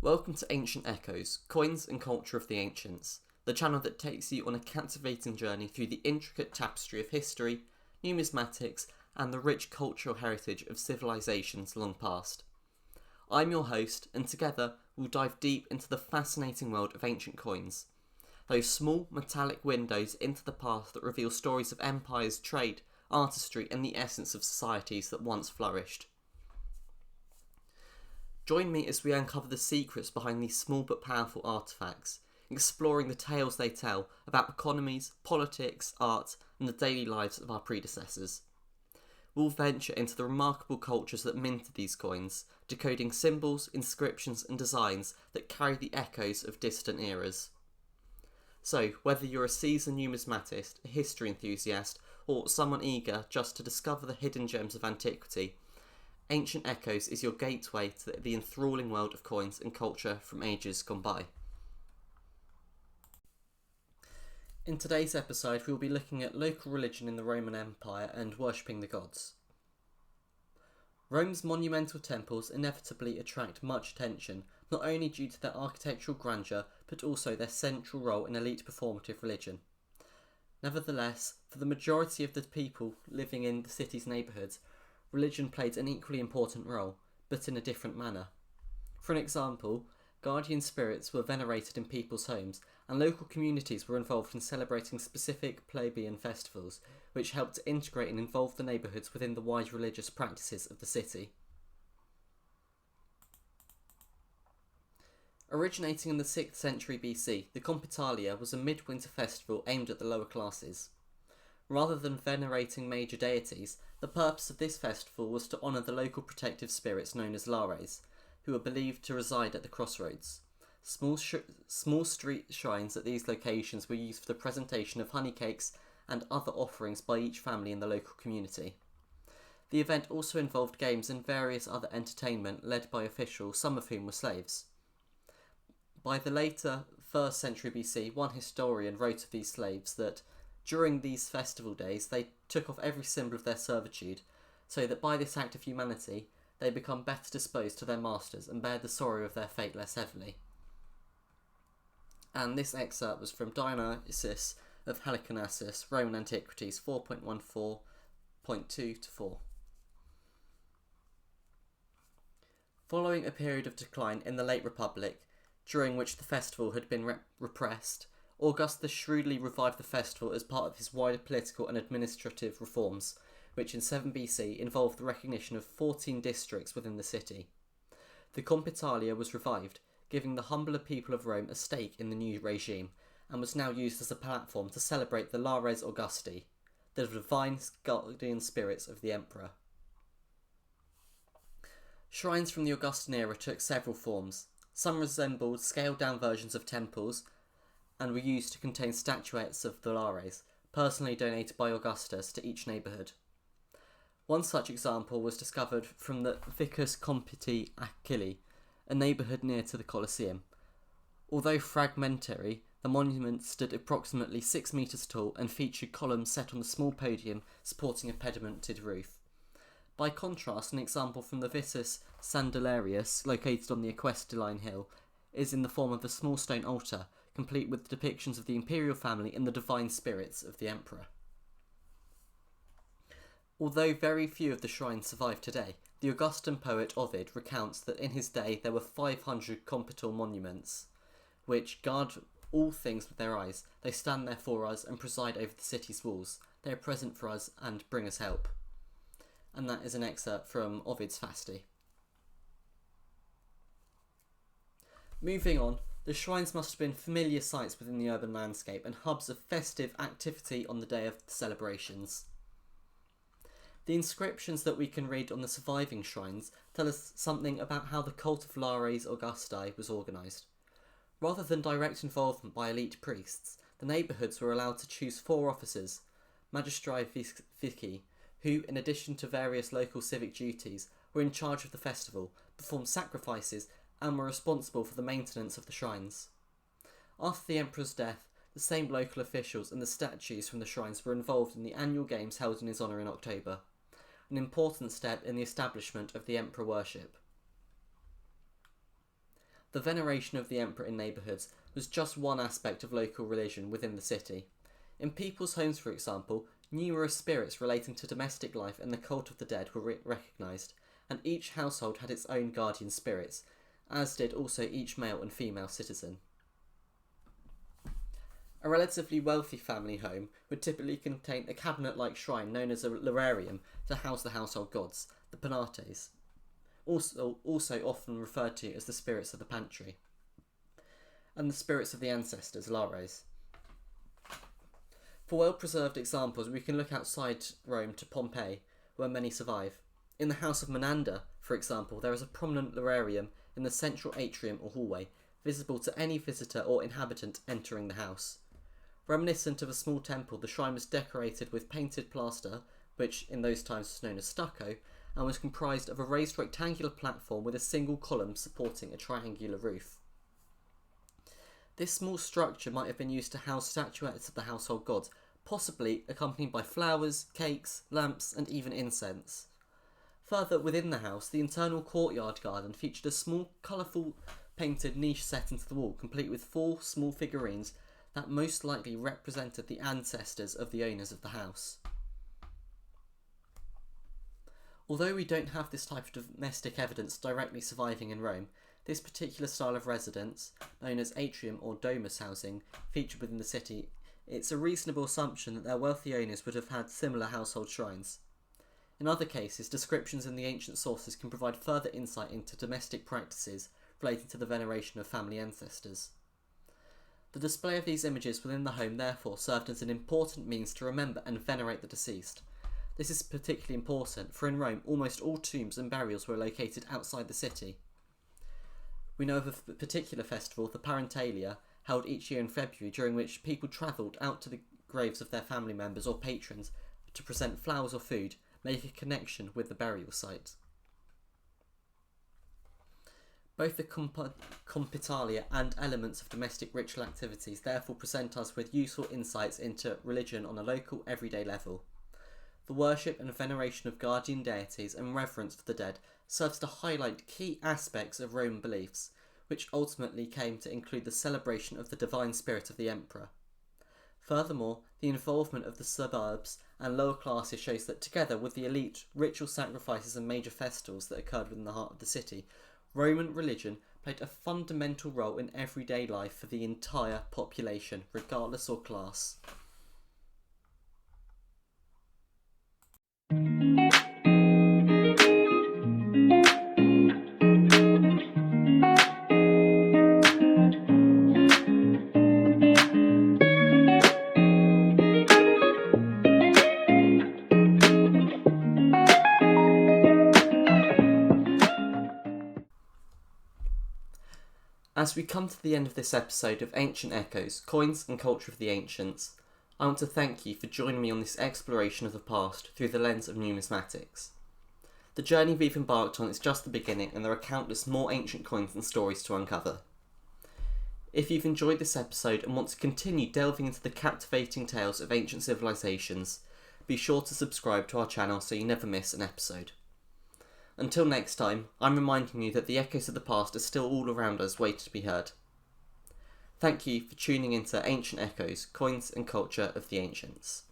Welcome to Ancient Echoes, Coins and Culture of the Ancients, the channel that takes you on a captivating journey through the intricate tapestry of history, numismatics, and the rich cultural heritage of civilizations long past. I'm your host, and together we'll dive deep into the fascinating world of ancient coins. Those small, metallic windows into the past that reveal stories of empires, trade, artistry, and the essence of societies that once flourished. Join me as we uncover the secrets behind these small but powerful artefacts, exploring the tales they tell about economies, politics, art, and the daily lives of our predecessors. We'll venture into the remarkable cultures that minted these coins, decoding symbols, inscriptions, and designs that carry the echoes of distant eras. So, whether you're a seasoned numismatist, a history enthusiast, or someone eager just to discover the hidden gems of antiquity, Ancient Echoes is your gateway to the enthralling world of coins and culture from ages gone by. In today's episode, we'll be looking at local religion in the Roman Empire and worshipping the gods. Rome's monumental temples inevitably attract much attention, not only due to their architectural grandeur, but also their central role in elite performative religion. Nevertheless, for the majority of the people living in the city's neighbourhoods, religion played an equally important role, but in a different manner. For an example, guardian spirits were venerated in people's homes, and local communities were involved in celebrating specific plebeian festivals, which helped to integrate and involve the neighbourhoods within the wide religious practices of the city. Originating in the 6th century BC, the Compitalia was a midwinter festival aimed at the lower classes. Rather than venerating major deities, the purpose of this festival was to honour the local protective spirits known as lares, who were believed to reside at the crossroads. Small street shrines at these locations were used for the presentation of honey cakes and other offerings by each family in the local community. The event also involved games and various other entertainment led by officials, some of whom were slaves. By the later 1st century BC, one historian wrote of these slaves that during these festival days, they took off every symbol of their servitude, so that by this act of humanity, they become better disposed to their masters and bear the sorrow of their fate less heavily. And this excerpt was from Dionysius of Halicarnassus, Roman Antiquities 4.14.2-4. Following a period of decline in the late Republic, during which the festival had been repressed, Augustus shrewdly revived the festival as part of his wider political and administrative reforms, which in 7 BC involved the recognition of 14 districts within the city. The Compitalia was revived, giving the humbler people of Rome a stake in the new regime, and was now used as a platform to celebrate the Lares Augusti, the divine guardian spirits of the emperor. Shrines from the Augustan era took several forms. Some resembled scaled-down versions of temples, and were used to contain statuettes of the lares, personally donated by Augustus to each neighbourhood. One such example was discovered from the Vicus Compiti Achilli, a neighbourhood near to the Colosseum. Although fragmentary, the monument stood approximately 6 metres tall and featured columns set on a small podium supporting a pedimented roof. By contrast, an example from the Vicus Sandalarius, located on the Equestrian Hill, is in the form of a small stone altar, complete with depictions of the imperial family and the divine spirits of the emperor. Although very few of the shrines survive today, the Augustan poet Ovid recounts that in his day there were 500 compital monuments, which guard all things with their eyes. They stand there for us and preside over the city's walls. They are present for us and bring us help. And that is an excerpt from Ovid's Fasti. Moving on, the shrines must have been familiar sights within the urban landscape and hubs of festive activity on the day of the celebrations. The inscriptions that we can read on the surviving shrines tell us something about how the cult of Lares Augusti was organised. Rather than direct involvement by elite priests, the neighbourhoods were allowed to choose 4 officers, magistri vici, who, in addition to various local civic duties, were in charge of the festival, performed sacrifices, and were responsible for the maintenance of the shrines. After the emperor's death, the same local officials and the statues from the shrines were involved in the annual games held in his honour in October, an important step in the establishment of the emperor worship. The veneration of the emperor in neighbourhoods was just one aspect of local religion within the city. In people's homes, for example, numerous spirits relating to domestic life and the cult of the dead were recognised, and each household had its own guardian spirits, as did also each male and female citizen. A relatively wealthy family home would typically contain a cabinet-like shrine known as a lararium to house the household gods, the penates, also often referred to as the spirits of the pantry, and the spirits of the ancestors, lares. For well-preserved examples, we can look outside Rome to Pompeii, where many survive. In the house of Menander, for example, there is a prominent lararium in the central atrium or hallway, visible to any visitor or inhabitant entering the house. Reminiscent of a small temple, the shrine was decorated with painted plaster, which in those times was known as stucco, and was comprised of a raised rectangular platform with a single column supporting a triangular roof. This small structure might have been used to house statuettes of the household gods, possibly accompanied by flowers, cakes, lamps, and even incense. Further within the house, the internal courtyard garden featured a small, colourful painted niche set into the wall, complete with 4 small figurines that most likely represented the ancestors of the owners of the house. Although we don't have this type of domestic evidence directly surviving in Rome, this particular style of residence, known as atrium or domus housing, featured within the city. It's a reasonable assumption that their wealthy owners would have had similar household shrines. In other cases, descriptions in the ancient sources can provide further insight into domestic practices relating to the veneration of family ancestors. The display of these images within the home therefore served as an important means to remember and venerate the deceased. This is particularly important, for in Rome almost all tombs and burials were located outside the city. We know of a particular festival, the Parentalia, held each year in February, during which people travelled out to the graves of their family members or patrons to present flowers or food, make a connection with the burial site. Both the compitalia and elements of domestic ritual activities therefore present us with useful insights into religion on a local, everyday level. The worship and veneration of guardian deities and reverence for the dead serves to highlight key aspects of Roman beliefs, which ultimately came to include the celebration of the divine spirit of the emperor. Furthermore, the involvement of the suburbs and lower classes shows that, together with the elite, ritual sacrifices and major festivals that occurred within the heart of the city, Roman religion played a fundamental role in everyday life for the entire population, regardless of class. As we come to the end of this episode of Ancient Echoes, Coins and Culture of the Ancients, I want to thank you for joining me on this exploration of the past through the lens of numismatics. The journey we've embarked on is just the beginning, and there are countless more ancient coins and stories to uncover. If you've enjoyed this episode and want to continue delving into the captivating tales of ancient civilizations, be sure to subscribe to our channel so you never miss an episode. Until next time, I'm reminding you that the echoes of the past are still all around us, waiting to be heard. Thank you for tuning into Ancient Echoes, Coins and Culture of the Ancients.